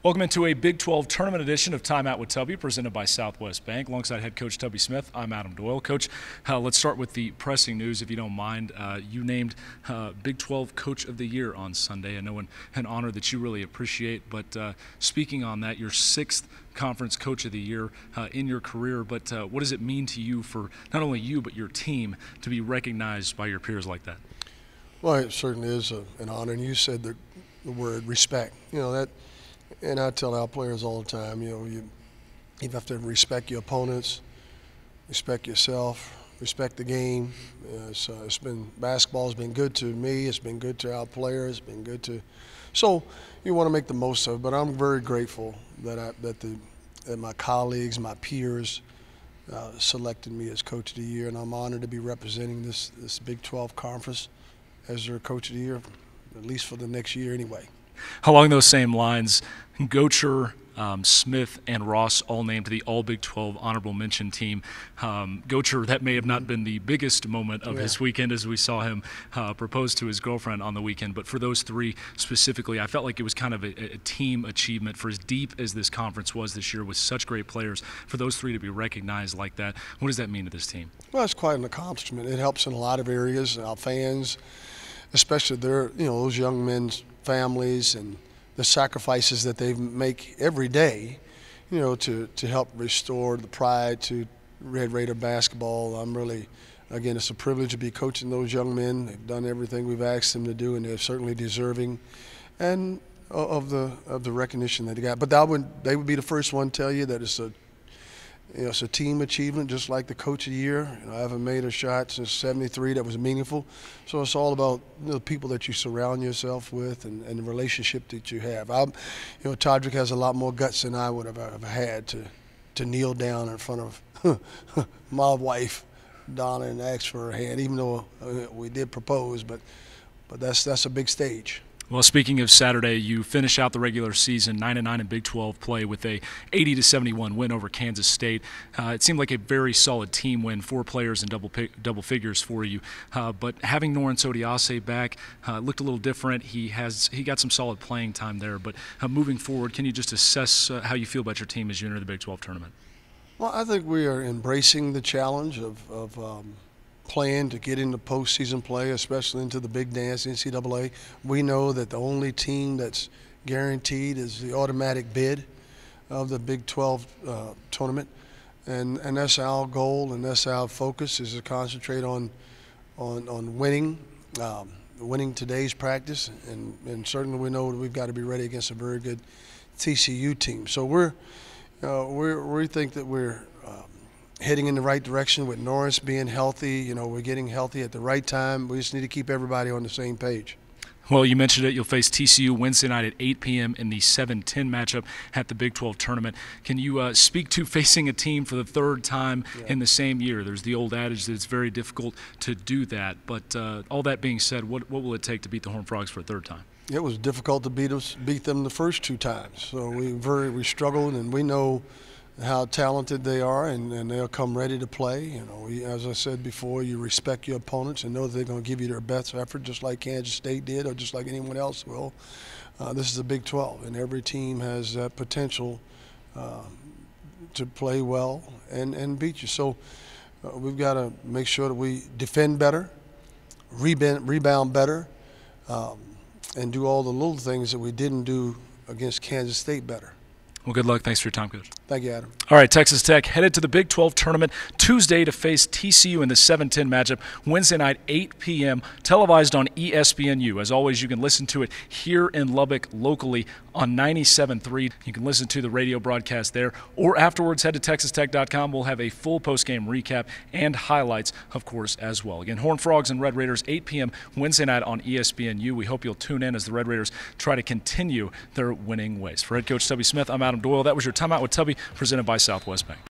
Welcome into a Big 12 tournament edition of Timeout with Tubby, presented by Southwest Bank. Alongside head coach Tubby Smith, I'm Adam Doyle. Coach, let's start with the pressing news, if you don't mind. You named Big 12 Coach of the Year on Sunday. I know an honor that you really appreciate, but speaking on that, your sixth Conference Coach of the Year in your career, but what does it mean to you for not only you but your team to be recognized by your peers like that? Well, it certainly is an honor, and you said the word respect. You know that. And I tell our players all the time, you have to respect your opponents, respect yourself, respect the game. Basketball's been good to me. It's been good to our players. It's been good to. So you want to make the most of it. But I'm very grateful that my colleagues, my peers, selected me as Coach of the Year, and I'm honored to be representing this Big 12 conference as their Coach of the Year, at least for the next year anyway. Along those same lines, Gocher, Smith, and Ross all named to the All Big 12 honorable mention team. Gocher, that may have not been the biggest moment of his weekend as we saw him propose to his girlfriend on the weekend, but for those three specifically, I felt like it was kind of a team achievement for as deep as this conference was this year with such great players. For those three to be recognized like that, what does that mean to this team? Well, it's quite an accomplishment. It helps in a lot of areas. Our fans, especially those young men's families and the sacrifices that they make every day, to help restore the pride to Red Raider basketball. Again, it's a privilege to be coaching those young men. They've done everything we've asked them to do, and they're certainly deserving and of the recognition that they got. But they would be the first one to tell you that it's a team achievement, just like the Coach of the Year. I haven't made a shot since '73 that was meaningful. So it's all about the people that you surround yourself with and the relationship that you have. Todrick has a lot more guts than I would have ever had to kneel down in front of my wife, Donna, and ask for her hand, even though we did propose. But that's a big stage. Well, speaking of Saturday, you finish out the regular season 9-9 in Big 12 play with a 80-71 win over Kansas State. It seemed like a very solid team win, 4 players in double figures for you. But having Norense Odiase back looked a little different. He got some solid playing time there. But moving forward, can you just assess how you feel about your team as you enter the Big 12 tournament? Well, I think we are embracing the challenge of playing to get into postseason play, especially into the big dance, NCAA. We know that the only team that's guaranteed is the automatic bid of the Big 12 tournament, and that's our goal and that's our focus, is to concentrate on winning today's practice, and certainly we know that we've got to be ready against a very good TCU team. So we think that we're heading in the right direction with Norense being healthy. We're getting healthy at the right time. We just need to keep everybody on the same page. Well, you mentioned it. You'll face TCU Wednesday night at 8 p.m. in the 7-10 matchup at the Big 12 tournament. Can you speak to facing a team for the third time in the same year? There's the old adage that it's very difficult to do that. But all that being said, what will it take to beat the Horned Frogs for a third time? It was difficult to beat them the first 2 times. So we struggled, and we know how talented they are, and they'll come ready to play. As I said before, you respect your opponents and know that they're going to give you their best effort, just like Kansas State did, or just like anyone else will. This is the Big 12, and every team has that potential to play well and beat you. So we've got to make sure that we defend better, rebound better, and do all the little things that we didn't do against Kansas State better. Well, good luck. Thanks for your time, Coach. Thank you, Adam. All right, Texas Tech headed to the Big 12 tournament Tuesday to face TCU in the 7-10 matchup, Wednesday night, 8 p.m., televised on ESPNU. As always, you can listen to it here in Lubbock locally on 97.3. You can listen to the radio broadcast there, or afterwards head to TexasTech.com. We'll have a full postgame recap and highlights, of course, as well. Again, Horned Frogs and Red Raiders, 8 p.m. Wednesday night on ESPNU. We hope you'll tune in as the Red Raiders try to continue their winning ways. For head coach Tubby Smith, I'm Adam Doyle. That was your Timeout with Tubby, presented by Southwest Bank.